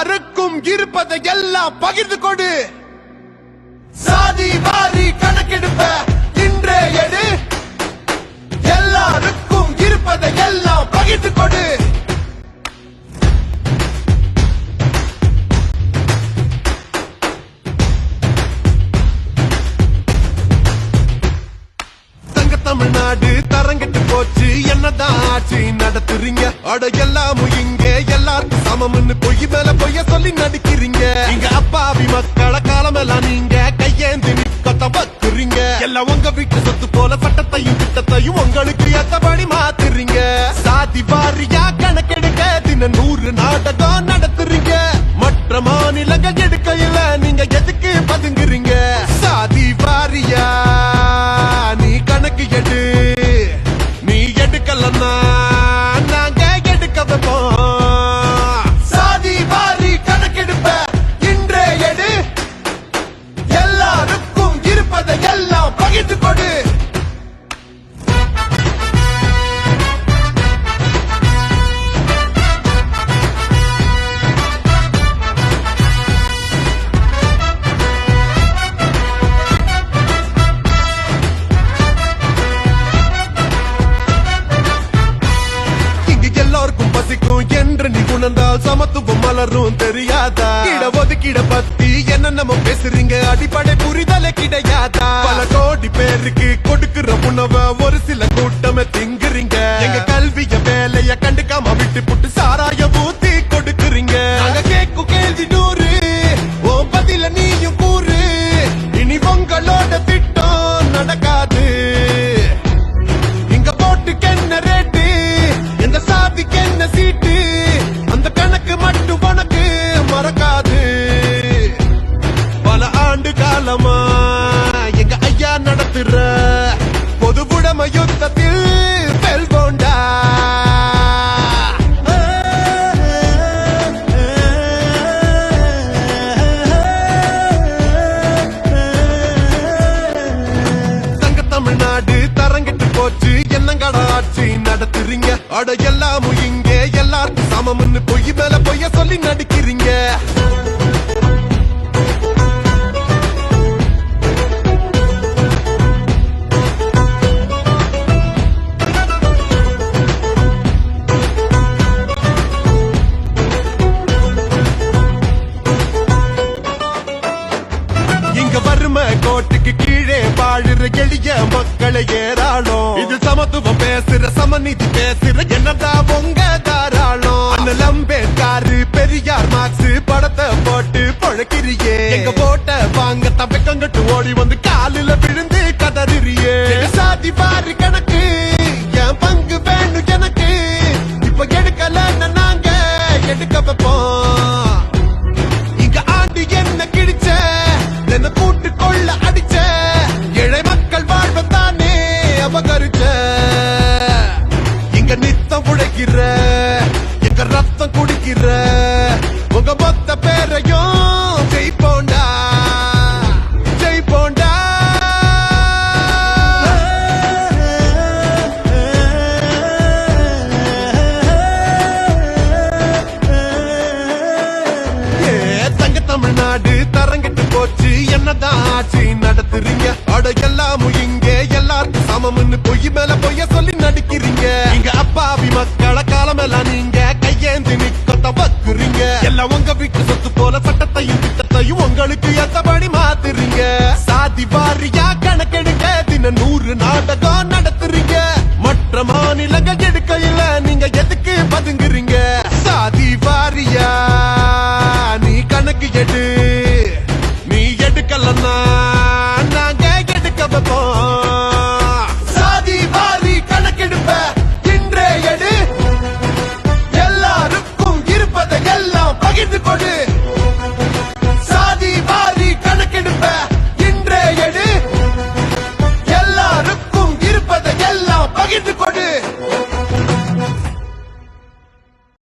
எல்லாருக்கும் இருப்பதை எல்லாம் பகிர்ந்து கொடு. சாதி வாரி கணக்கெடுப்ப இன்றே எடு. எல்லாருக்கும் இருப்பதை எல்லாம் பகிர்ந்து கொடு. தமிழ்நாடு தரங்கிட்டு போச்சு, என்னதான் ஆட்சி நடத்துறீங்க? அட எல்லாமும் இங்க எல்லாருக்கும் சமம்னு பொய் மேல பொய்ய சொல்லி நடிக்கிறீங்க. இங்க அப்பாவி மக்களை காலமெல்லாம் நீங்க கையேந்தி நிக்கத்த பத்துறீங்க. எல்லாம் உங்க வீட்டு சொத்து போல சட்டத்தையும் திட்டத்தையும் உங்களுக்கு ஏத்தபடி மாத்துறீங்க. சாதி வாரியா கணக்கெடுக்க தின 100 நாடகம் நடத்துறீங்க. மற்ற மாநிலங்கள் எடுக்கையில நீங்க எதுக்கு பதுங்குறீங்க? சாதி வாரியா நீ கணக்கு எடு. நீ எடுக்கலன்னா நாங்க எடுக்க வைப்போம். சாதி வாரி கணக்கெடுப்ப இன்றே எடு. எல்லாருக்கும் இருப்பதை எல்லாம் பகிர்ந்து கொடு. என்று நீ உணர்ந்தால் சமத்துவம் மலரும் தெரியாதா? இடஒதுக்கீட பத்தி என்ன நம்ம பேசுறீங்க? அடிப்படை புரிதலே கிடையாதா? பல கோடி பேருக்கு கொடுக்கிற உணவை ஒரு சில கூட்டமே திங்குறீங்க. எங்க கல்விய வேலைய கண்டுக்காம விட்டு புட்டு சாராய ஊத்தி கொடுக்குறீங்க. நாங்க கேட்கும் கேள்வி 100, ஓ பதில நீயும் கூறு. இனி உங்களோட திட்டம் நடக்காது. இங்க போட்டுக்கு என்ன ரேட்டு, எந்த சாதிக்கு என்ன சீட்டு, அந்த கணக்கு மட்டும் உனக்கு மறக்காது. பல ஆண்டு காலமா எங்க ஐயா நடத்துற பொது உடைமை யுத்தத்தில் வெல்கொண்டா. தங்க தமிழ்நாடு தரங்கிட்டு போச்சு, என்னங்கடா ஆட்சி நடத்துறீங்க? அட எல்லாமும் இங்க எல்லாருக்கும் சமம்னு பொய் மேல பொய்ய சொல்லி நடிக்கிறீங்க. இங்க வறுமை கோட்டுக்கு கீழே வாழுற எளிய மக்களை ஏறாளம். இது சமத்துவம் பேசுற சமநீதி பேசுற என்னதான் உங்க தாராளம்? அண்ணல் அம்பேத்கர் பெரியார் மார்க்ஸ் படத்தை போட்டு பொழக்கிறியே. எங்க போட்ட வாங்க தப்பக்கங்கட்டு ஓடி வந்து காலில விழுந்து கதறியே. சாதி வாரி கணக்கு என் பங்கு வேணும் எனக்கு. இப்ப எடுக்கல நாங்க எடுக்க வைப்போம். இங்க ஆண்டு என்ன கிழிச்ச என்ன கூட்டு கொள்ள அடிச்ச ஏழை மக்கள் வாழ்வத்தானே அபகரிச்ச. இங்க நித்தம் உழைக்கிற எங்க ரத்தம் குடிக்கிற உங்க மொத்த பேரையும் ஜெயிப்போண்டா ஜெயிப்போண்டா. தங்க தமிழ்நாடு தரங்கிட்டு போச்சு, என்னதான் ஆட்சி நடத்துறீங்க? அட எல்லாமும் இங்க எல்லாருக்கும் சமம்னு பொய் மேல பொய்ய சொல்லி நடிக்கிறீங்க. இங்க அப்பாவி மக்களை காலமெல்லாம் நீங்க கையேந்தி நிக்கத்த பக்குறீங்க. எல்லாம் உங்க வீட்டு சொத்து போல சட்டத்தையும் திட்டத்தையும் உங்களுக்கு ஏத்தபடி மாத்துறீங்க. சாதி வாரியா கணக்கெடுக்க தின 100 நாடகம் நடத்துறீங்க. மற்ற மாநிலங்கள் எடுக்கையில நீங்க எதுக்கு பதுங்குறீங்க? சாதி வாரியா நீ கணக்கு எடு. நீ எடுக்கலன்னா நாங்க எடுக்க வைப்போம்.